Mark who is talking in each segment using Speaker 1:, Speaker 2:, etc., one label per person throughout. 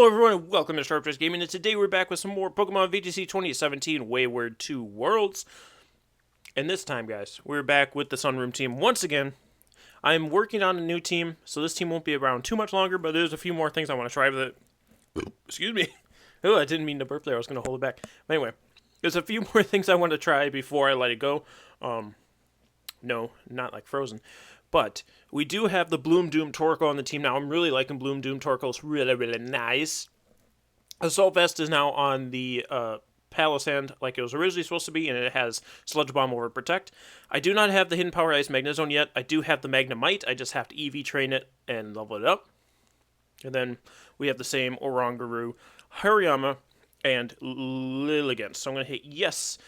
Speaker 1: Hello everyone and welcome to Sharp Dress Gaming, and today we're back with some more Pokemon VGC 2017 Wayward 2 Worlds. And this time, guys, we're back with the Sunroom team once again. I'm working on a new team, so this team won't be around too much longer, but there's a few more things I want to try with it. Excuse me. Oh, I didn't mean to burp there, I was going to hold it back. But anyway, there's a few more things I want to try before I let it go. No, not like Frozen. But we do have the Bloom Doom Torkoal on the team now. I'm really liking Bloom Doom Torkoal. It's really, really nice. Assault Vest is now on the Palisand like it was originally supposed to be, and it has Sludge Bomb over Protect. I do not have the Hidden Power Ice Magnezone yet. I do have the Magnemite. I just have to EV train it and level it up. And then we have the same Oranguru, Hariyama, and Lilligant. So I'm going to hit yes.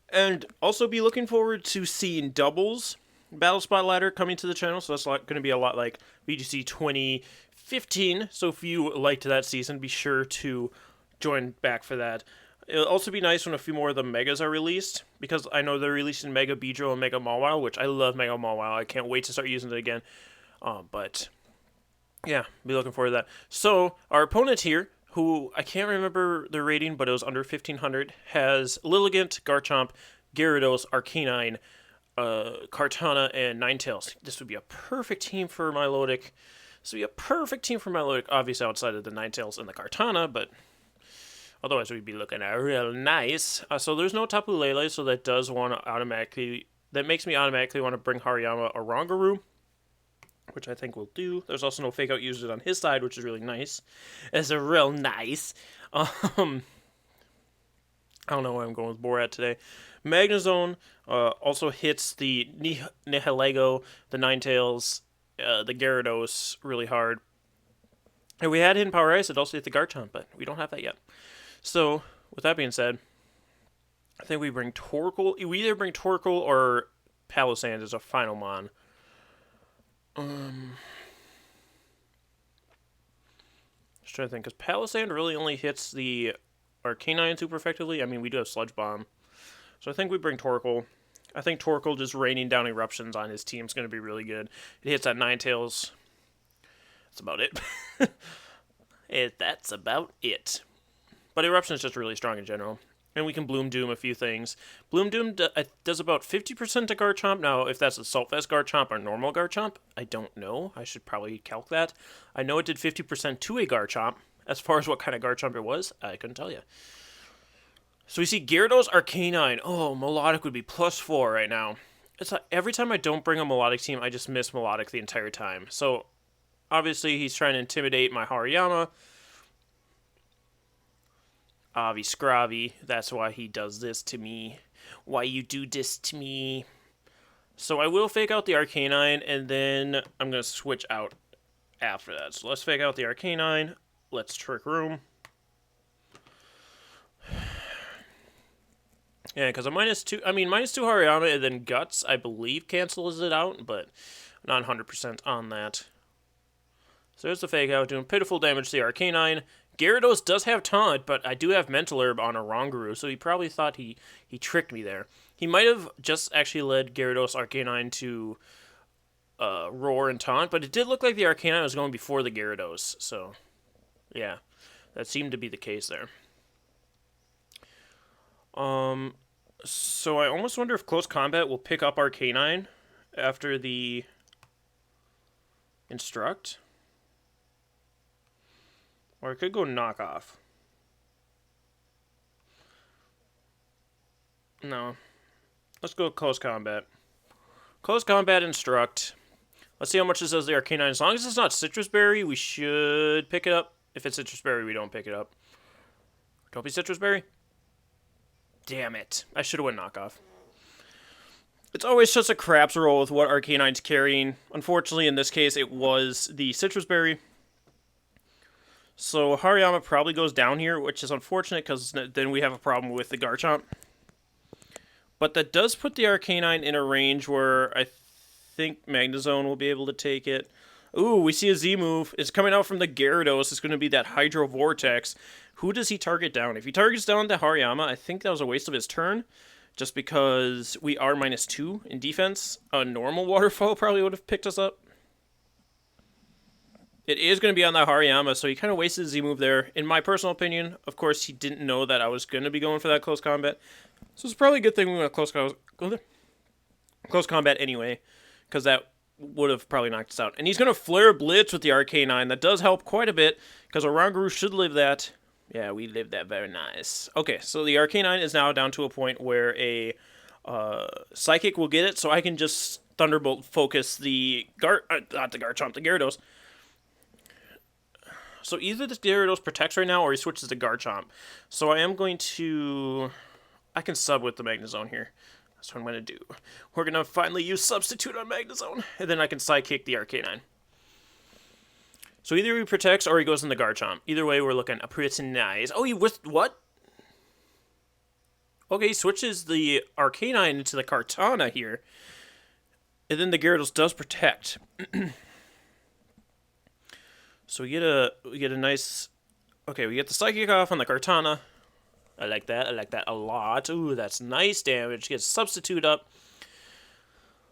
Speaker 1: And also be looking forward to seeing doubles Battle Spot Ladder coming to the channel, so that's going to be a lot like VGC 2015, so if you liked that season, be sure to join back for that. It'll also be nice when a few more of the Megas are released, because I know they're releasing Mega Beedrill and Mega Mawile, which I love Mega Mawile. I can't wait to start using it again, but yeah, be looking forward to that. So, our opponent here, who I can't remember the rating, but it was under 1500, has Lilligant, Garchomp, Gyarados, Arcanine, Kartana, and Ninetales. This would be a perfect team for Milotic. Obviously outside of the Ninetales and the Kartana, but otherwise we'd be looking at real nice. So there's no Tapu Lele, so that makes me automatically want to bring Hariyama Oranguru, which I think we'll do. There's also no Fake Out users on his side, which is really nice. It's a real nice. I don't know why I'm going with Borat today. Magnezone also hits the Nihilego, the Ninetales, the Gyarados really hard. And we had Hidden Power Ice, it also hit the Garchomp, but we don't have that yet. So, with that being said, I think we bring Torkoal. We either bring Torkoal or Palisand as a final mon. Just trying to think, because Palisand really only hits the Arcanine super effectively. I mean, we do have Sludge Bomb. So I think we bring Torkoal. I think Torkoal just raining down eruptions on his team is going to be really good. It hits that Ninetales. That's about it. That's about it. But eruption is just really strong in general. And we can Bloom Doom a few things. Bloom Doom does about 50% to Garchomp. Now, if that's Assault Vest Garchomp or normal Garchomp, I don't know. I should probably calc that. I know it did 50% to a Garchomp. As far as what kind of Garchomp it was, I couldn't tell you. So we see Gyarados, Arcanine. Oh, Melodic would be +4 right now. It's like every time I don't bring a Melodic team, I just miss Melodic the entire time. So, obviously, he's trying to intimidate my Hariyama. Avi Scravi. That's why he does this to me. Why you do this to me. So I will Fake Out the Arcanine, and then I'm going to switch out after that. So let's Fake Out the Arcanine. Let's Trick Room. Yeah, because a -2 Hariyama and then Guts, I believe, cancels it out, but not 100% on that. So there's the Fake Out, doing pitiful damage to the Arcanine. Gyarados does have Taunt, but I do have Mental Herb on Oranguru, so he probably thought he tricked me there. He might have just actually led Gyarados Arcanine to Roar and Taunt, but it did look like the Arcanine was going before the Gyarados, so yeah, that seemed to be the case there. So I almost wonder if Close Combat will pick up Arcanine after the Instruct. Or it could go Knockoff. No. Let's go Close Combat. Close Combat Instruct. Let's see how much this does the Arcanine. As long as it's not Citrus Berry, we should pick it up. If it's Citrus Berry, we don't pick it up. Don't be Citrus Berry. Damn it. I should have went Knockoff. It's always just a craps roll with what Arcanine's carrying. Unfortunately, in this case, it was the Citrus Berry. So Hariyama probably goes down here, which is unfortunate because then we have a problem with the Garchomp. But that does put the Arcanine in a range where I think Magnezone will be able to take it. Ooh, we see a Z-move. It's coming out from the Gyarados. It's going to be that Hydro Vortex. Who does he target down? If he targets down the Hariyama, I think that was a waste of his turn. Just because we are -2 in defense. A normal Waterfall probably would have picked us up. It is going to be on that Hariyama, so he kind of wasted his Z-move there. In my personal opinion, of course, he didn't know that I was going to be going for that close combat. So it's probably a good thing we went close combat anyway, because that would have probably knocked us out. And he's going to Flare Blitz with the Arcanine. That does help quite a bit, because Oranguru should live that. Yeah, we lived that very nice. Okay, so the Arcanine is now down to a point where a Psychic will get it, so I can just Thunderbolt focus the not the Garchomp, the Gyarados. So either this Gyarados protects right now, or he switches to Garchomp. So I am going to... I can sub with the Magnezone here. That's what I'm going to do. We're going to finally use Substitute on Magnezone, and then I can Psychic the Arcanine. So either he protects, or he goes in the Garchomp. Either way, we're looking pretty nice. Oh, he with what? Okay, he switches the Arcanine into the Kartana here. And then the Gyarados does protect. So we get a nice... Okay, we get the Psychic off on the Kartana. I like that. I like that a lot. Ooh, that's nice damage. Gets Substitute up.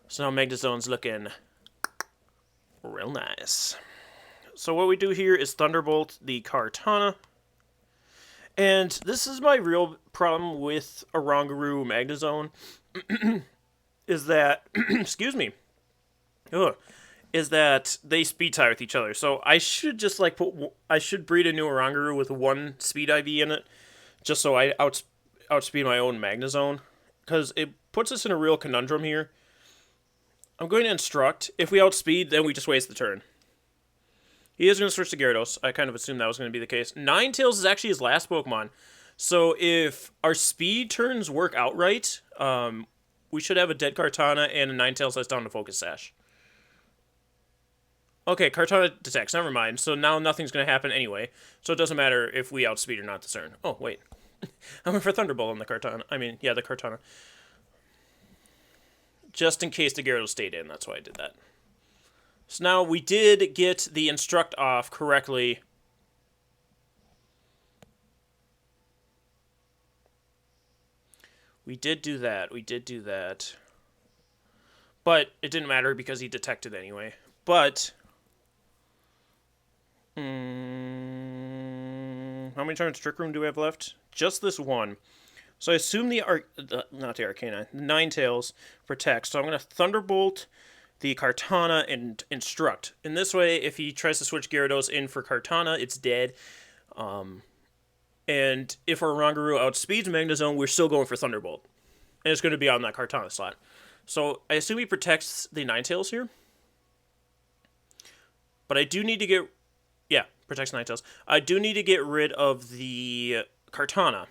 Speaker 1: So now Magnezone's looking real nice. So what we do here is Thunderbolt the Kartana. And this is my real problem with Oranguru Magnezone. Is that... excuse me. Ugh. Is that they speed tie with each other. So I should just like I should breed a new Oranguru with one speed IV in it, just so I outspeed my own Magnezone, because it puts us in a real conundrum here. I'm going to Instruct. If we outspeed, then we just waste the turn. He is going to switch to Gyarados. I kind of assumed that was going to be the case. Ninetales is actually his last Pokemon. So if our speed turns work out right, we should have a dead Kartana and a Ninetales that's down to Focus Sash. Okay, Kartana detects. Never mind. So now nothing's going to happen anyway. So it doesn't matter if we outspeed or not this turn. Oh, wait. I went for Thunderbolt on the Kartana. I mean, yeah, the Kartana. Just in case the Gyarados stayed in. That's why I did that. So now we did get the Instruct off correctly. We did do that. We did do that. But it didn't matter because he detected anyway. But... how many turns Trick Room do we have left? Just this one. So I assume not the Arcanine, the Ninetales protects. So I'm going to Thunderbolt the Kartana and Instruct. In this way, if he tries to switch Gyarados in for Kartana, it's dead. And if our Oranguru outspeeds Magnezone, we're still going for Thunderbolt. And it's going to be on that Kartana slot. So I assume he protects the Ninetales here. But I do need to get... Yeah, protects Ninetales. I do need to get rid of the Kartana.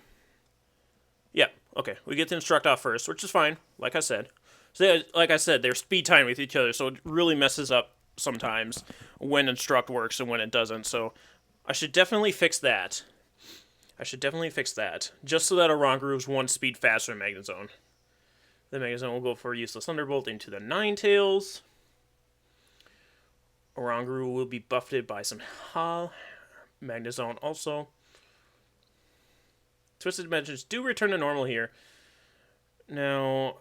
Speaker 1: Yeah, okay. We get the Instruct off first, which is fine, like I said. So like I said, they're speed time with each other, so it really messes up sometimes when Instruct works and when it doesn't. So I should definitely fix that. Just so that Oranguru's one speed faster than Magnezone. The Magnezone will go for a useless Thunderbolt into the Ninetales. Oranguru will be buffeted by some Magnezone also. Twisted Dimensions do return to normal here. Now,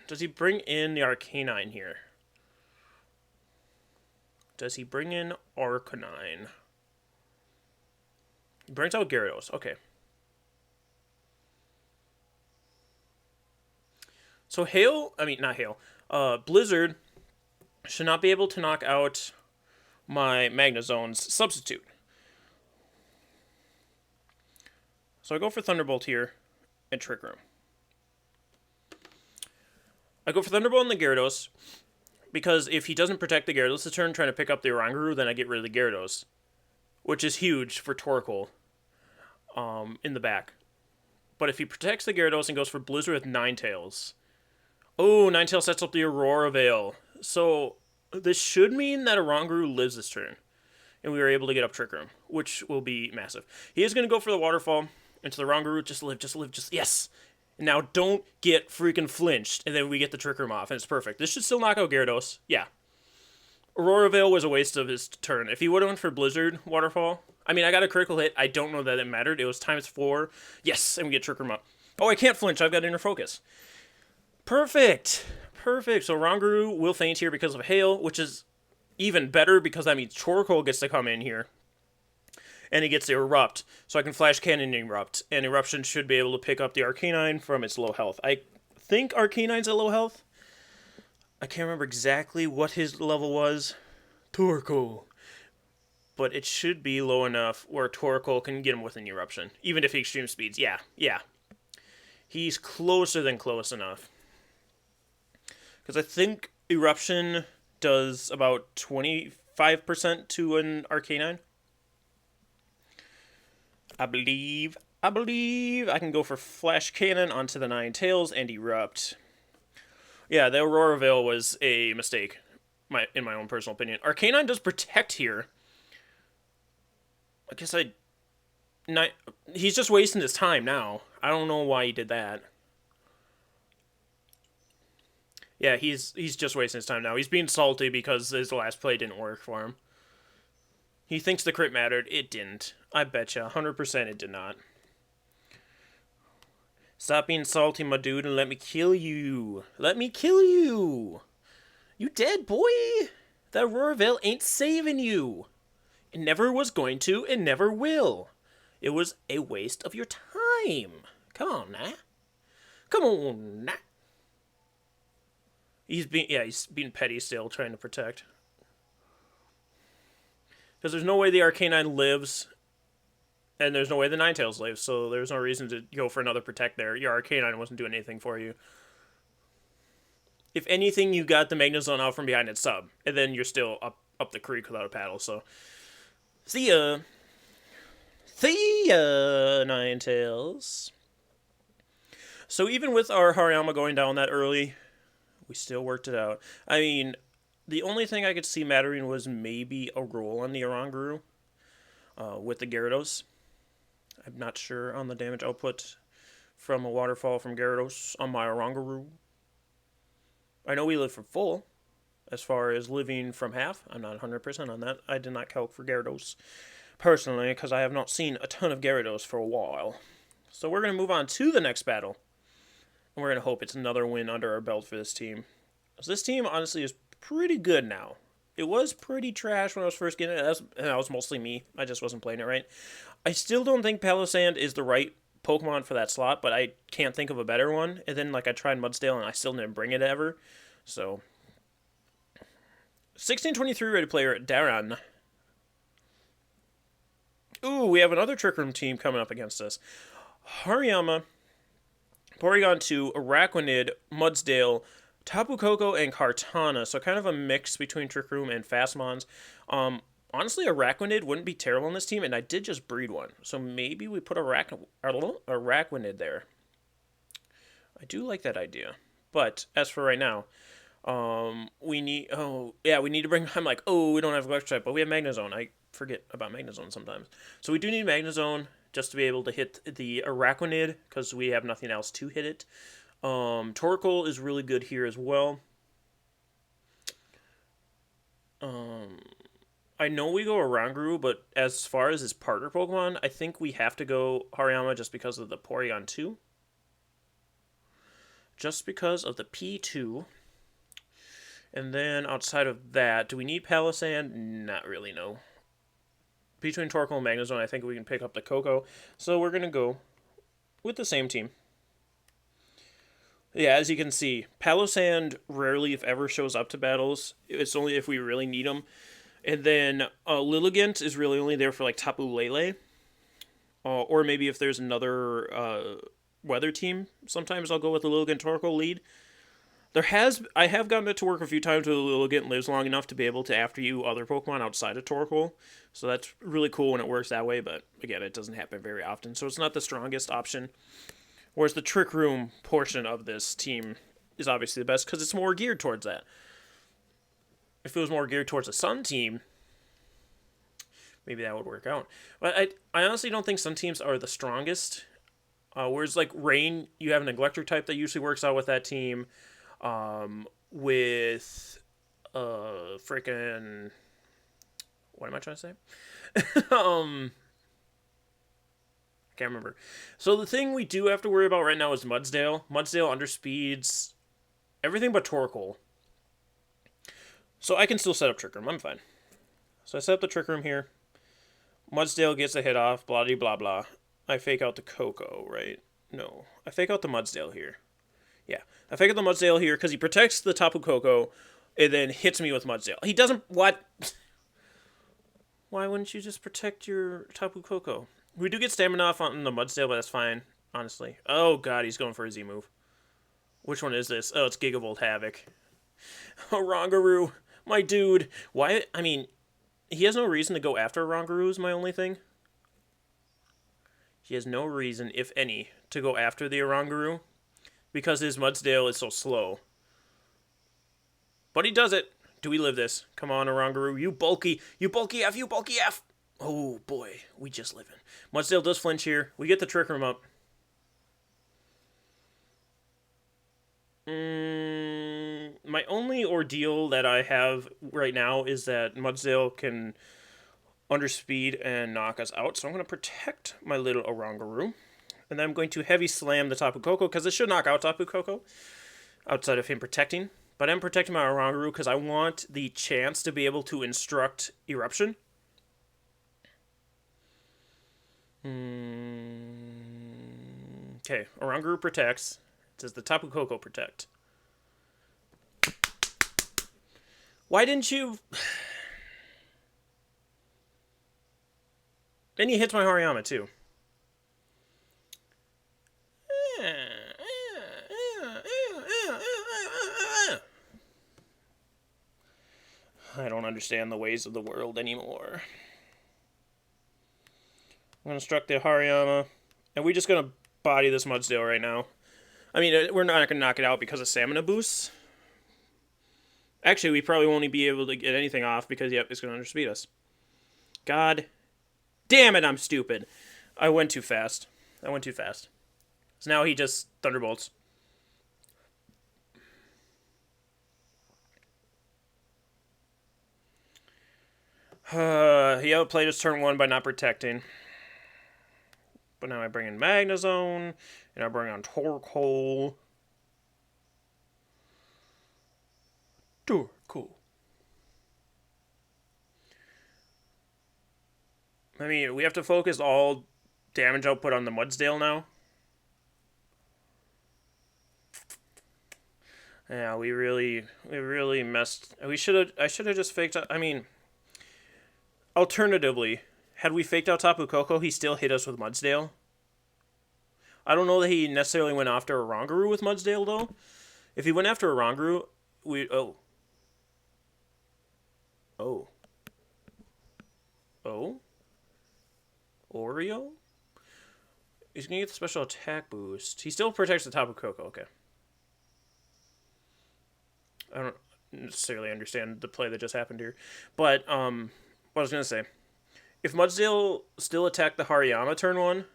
Speaker 1: does he bring in the Arcanine here? Does he bring in Arcanine? He brings out Gyarados. Okay. So Blizzard should not be able to knock out my Magnezone's Substitute. So I go for Thunderbolt here and Trick Room. I go for Thunderbolt on the Gyarados because if he doesn't protect the Gyarados this turn trying to pick up the Oranguru, then I get rid of the Gyarados, which is huge for Torkoal in the back. But if he protects the Gyarados and goes for Blizzard with Ninetales... Oh, Ninetales sets up the Aurora Veil. So this should mean that Oranguru lives this turn. And we were able to get up Trick Room, which will be massive. He is going to go for the Waterfall into the Oranguru. Just live. Yes! And now don't get freaking flinched. And then we get the Trick Room off, and it's perfect. This should still knock out Gyarados. Yeah. Aurora Veil was a waste of his turn. If he would have went for Blizzard Waterfall... I mean, I got a critical hit. I don't know that it mattered. It was ×4. Yes, and we get Trick Room up. Oh, I can't flinch. I've got Inner Focus. Perfect. So Oranguru will faint here because of Hail, which is even better because that means Torkoal gets to come in here. And he gets to Erupt, so I can Flash Cannon Erupt. And Eruption should be able to pick up the Arcanine from its low health. I think Arcanine's at low health. I can't remember exactly what his level was. Torkoal. But it should be low enough where Torkoal can get him with an Eruption. Even if he extreme speeds. Yeah. He's closer than close enough. Because I think Eruption does about 25% to an Arcanine. I believe I can go for Flash Cannon onto the Ninetales and Erupt. Yeah, the Aurora Veil was a mistake, in my own personal opinion. Arcanine does protect here. I guess he's just wasting his time now. I don't know why he did that. Yeah, he's just wasting his time now. He's being salty because his last play didn't work for him. He thinks the crit mattered. It didn't. I betcha. 100% it did not. Stop being salty, my dude, and let me kill you. Let me kill you. You dead, boy. That Aurora Veil ain't saving you. It never was going to, and never will. It was a waste of your time. Come on, now. Come on, now. He's being petty still, trying to protect. Because there's no way the Arcanine lives, and there's no way the Ninetales lives, so there's no reason to go for another protect there. Your Arcanine wasn't doing anything for you. If anything, you got the Magnezone out from behind its sub, and then you're still up the creek without a paddle, so... See ya! See ya, Ninetales! So even with our Hariyama going down that early, we still worked it out. I mean... The only thing I could see mattering was maybe a roll on the Oranguru with the Gyarados. I'm not sure on the damage output from a waterfall from Gyarados on my Oranguru. I know we live for full. As far as living from half, I'm not 100% on that. I did not calc for Gyarados personally because I have not seen a ton of Gyarados for a while. So we're going to move on to the next battle. And we're going to hope it's another win under our belt for this team. So this team, honestly, is pretty good now. It was pretty trash when I was first getting it, and that was mostly me. I just wasn't playing it right. I still don't think Palossand is the right Pokemon for that slot, but I can't think of a better one. And then, I tried Mudsdale, and I still didn't bring it ever. So, 1623 ready player Darren. Ooh, we have another Trick Room team coming up against us. Hariyama, Porygon 2, Araquanid, Mudsdale, Tapu Koko, and Kartana, so kind of a mix between Trick Room and Fastmons. Honestly, Araquanid wouldn't be terrible on this team, and I did just breed one, so maybe we put Araquanid there. I do like that idea, but as for right now, we need to bring, I'm like, we don't have Electric type, but we have Magnezone. I forget about Magnezone sometimes. So we do need Magnezone just to be able to hit the Araquanid, because we have nothing else to hit it. Torkoal is really good here as well. I know we go Oranguru, but as far as his partner Pokemon, I think we have to go Hariyama just because of the Porygon 2. Just because of the P2. And then outside of that, do we need Palossand? Not really, no. Between Torkoal and Magnezone, I think we can pick up the Koko. So we're going to go with the same team. Yeah, as you can see, Palossand rarely, if ever, shows up to battles. It's only if we really need him. And then Lilligant is really only there for Tapu Lele. Or maybe if there's another weather team, sometimes I'll go with the Lilligant Torkoal lead. I have gotten it to work a few times where the Lilligant lives long enough to be able to after you other Pokemon outside of Torkoal. So that's really cool when it works that way, but again, it doesn't happen very often. So it's not the strongest option. Whereas the Trick Room portion of this team is obviously the best because it's more geared towards that. If it was more geared towards a Sun team, maybe that would work out. But I honestly don't think Sun teams are the strongest. Whereas Rain, you have an Electric type that usually works out with that team. With freaking, what am I trying to say? Can't remember. So the thing we do have to worry about right now is Mudsdale. Mudsdale underspeeds everything but Torkoal. So I can still set up Trick Room. I'm fine. So I set up the Trick Room here. Mudsdale gets a hit off, blah, blah, blah, blah. I fake out the Koko, right? No. I fake out the Mudsdale here. Yeah. I fake out the Mudsdale here because he protects the Tapu Koko and then hits me with Mudsdale. He doesn't... What? Why wouldn't you just protect your Tapu Koko? We do get stamina off on the Mudsdale, but that's fine, honestly. Oh, God, he's going for a Z move. Which one is this? Oh, it's Gigavolt Havoc. Oh, Rongaroo. My dude. Why? I mean, he has no reason to go after Rongaroo is my only thing. He has no reason, if any, to go after the Rongaroo because his Mudsdale is so slow. But he does it. Do we live this? Come on, Rongaroo. You bulky F, you bulky F. Oh, boy. We just live in. Mudsdale does flinch here. We get the Trick Room up. My only ordeal that I have right now is that Mudsdale can underspeed and knock us out. So I'm going to protect my little Oranguru. And then I'm going to heavy slam the Tapu Koko because it should knock out Tapu Koko outside of him protecting. But I'm protecting my Oranguru because I want the chance to be able to instruct Eruption. Okay, Oranguru protects. It says the Tapu Koko protect. Why didn't you... Then he hits my Hariyama, too. I don't understand the ways of the world anymore. I'm going to instruct the Hariyama. And we're just going to body this Mudsdale right now. I mean, we're not going to knock it out because of stamina boosts. Actually, we probably won't be able to get anything off because, yep, it's going to underspeed us. God damn it, I'm stupid. I went too fast. So now he just thunderbolts. He outplayed his turn 1 by not protecting. But now I bring in Magnezone, and I bring on Torkoal. Torkoal. I mean, we have to focus all damage output on the Mudsdale now. Yeah, we really messed. I should have just faked out. I mean, alternatively, had we faked out Tapu Koko, he still hit us with Mudsdale. I don't know that he necessarily went after a Rongaroo with Mudsdale, though. If he went after a Rongaroo, we... Oh. Oreo? He's going to get the special attack boost. He still protects the Tapu Koko, okay. I don't necessarily understand the play that just happened here. But, what I was going to say. If Mudsdale still attacked the Hariyama turn 1,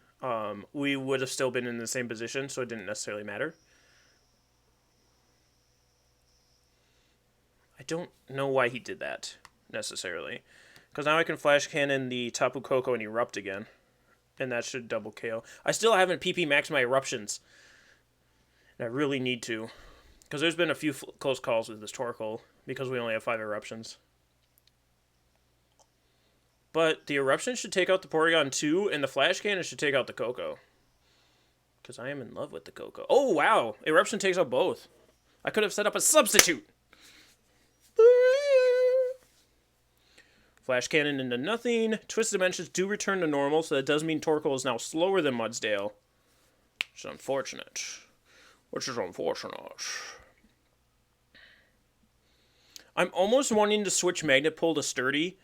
Speaker 1: we would have still been in the same position, so it didn't necessarily matter. I don't know why he did that, necessarily. Because now I can Flash Cannon the Tapu Koko and Erupt again. And that should double KO. I still haven't PP maxed my Eruptions. And I really need to. Because there's been a few close calls with this Torkoal. Because we only have 5 Eruptions. But the Eruption should take out the Porygon 2. And the Flash Cannon should take out the Koko. Because I am in love with the Koko. Oh, wow. Eruption takes out both. I could have set up a substitute. Flash Cannon into nothing. Twisted Dimensions do return to normal, so that does mean Torkoal is now slower than Mudsdale. Which is unfortunate. I'm almost wanting to switch Magnet Pull to Sturdy,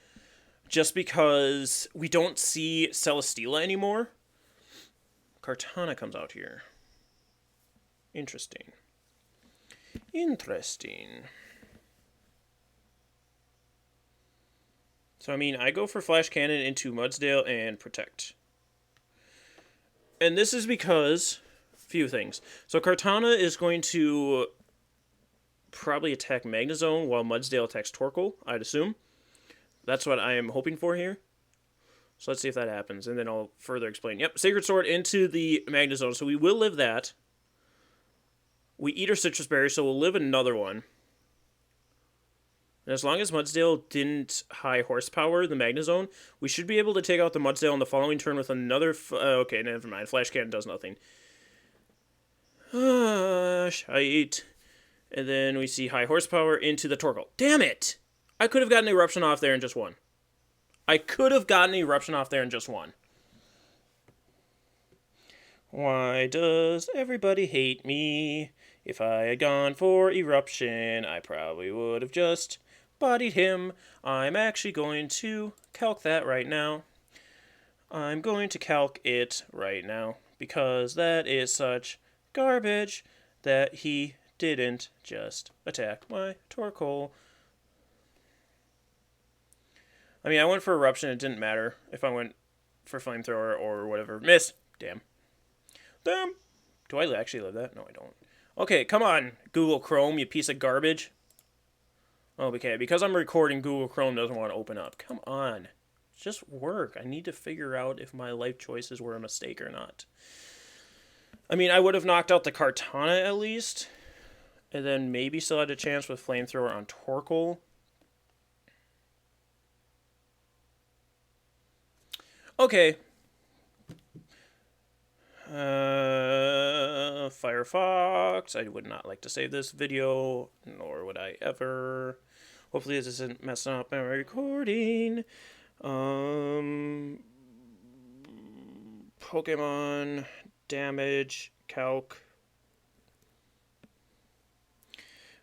Speaker 1: just because we don't see Celesteela anymore. Kartana comes out here. Interesting. So, I mean, I go for Flash Cannon into Mudsdale and Protect. And this is because... few things. So, Kartana is going to probably attack Magnezone while Mudsdale attacks Torkoal, I'd assume. That's what I am hoping for here. So, let's see if that happens, and then I'll further explain. Yep, Sacred Sword into the Magnezone, so we will live that. We eat our Citrus Berry, so we'll live another one. And as long as Mudsdale didn't high horsepower the Magnezone, we should be able to take out the Mudsdale on the following turn with another... okay, never mind. Flash Cannon does nothing. Shite. And then we see high horsepower into the Torkoal. Damn it! I could have gotten Eruption off there and just won. Why does everybody hate me? If I had gone for Eruption, I probably would have just bodied him. I'm actually going to calc that right now. I'm going to calc it right now. Because that is such garbage that he didn't just attack my Torkoal. I mean, I went for Eruption. It didn't matter if I went for Flamethrower or whatever. Miss. Damn. Do I actually live that? No, I don't. Okay, come on, Google Chrome, you piece of garbage. Oh, okay, because I'm recording, Google Chrome doesn't want to open up. Come on. Just work. I need to figure out if my life choices were a mistake or not. I mean, I would have knocked out the Kartana at least. And then maybe still had a chance with Flamethrower on Torkoal. Okay. Firefox. I would not like to save this video, nor would I ever. Hopefully this isn't messing up my recording. Pokemon damage calc.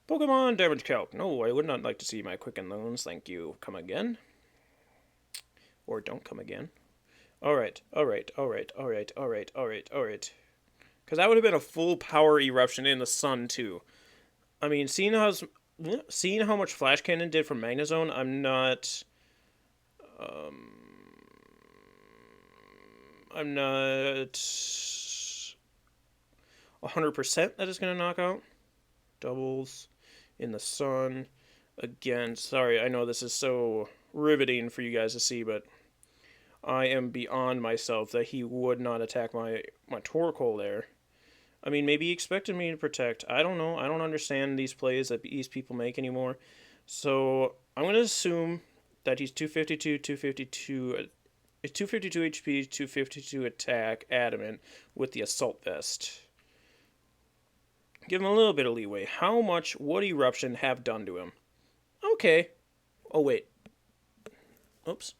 Speaker 1: Pokemon damage calc. No, I would not like to see my Quicken Loans. Thank you. Come again. Or don't come again. Alright. Because that would have been a full power Eruption in the sun, too. I mean, seeing how much Flash Cannon did for Magnezone, I'm not 100% that is going to knock out. Doubles in the sun. Again, sorry, I know this is so riveting for you guys to see, but I am beyond myself that he would not attack my Torkoal there. I mean, maybe he expected me to protect. I don't know. I don't understand these plays that these people make anymore. So I'm going to assume that he's 252 HP, 252 attack, adamant, with the Assault Vest. Give him a little bit of leeway. How much would Eruption have done to him? Okay. Oh, wait. Oops.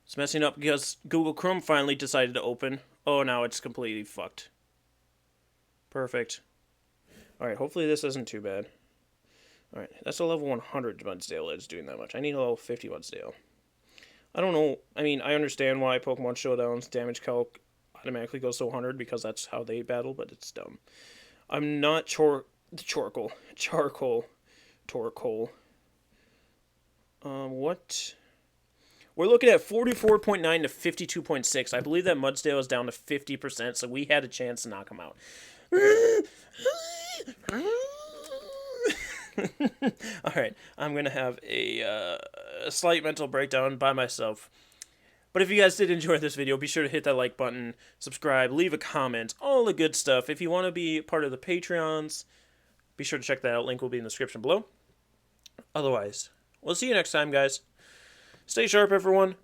Speaker 1: It's messing up because Google Chrome finally decided to open. Oh, now it's completely fucked. Perfect. Alright, hopefully this isn't too bad. Alright, that's a level 100 Mudsdale that's doing that much. I need a level 50 Mudsdale. I don't know. I mean, I understand why Pokemon Showdown's damage calc automatically goes to 100 because that's how they battle, but it's dumb. I'm not Torkoal. What? We're looking at 44.9 to 52.6. I believe that Mudsdale is down to 50%, so we had a chance to knock him out. Alright, I'm going to have a slight mental breakdown by myself. But if you guys did enjoy this video, be sure to hit that like button, subscribe, leave a comment, all the good stuff. If you want to be part of the Patreons, be sure to check that out. Link will be in the description below. Otherwise, we'll see you next time, guys. Stay sharp, everyone.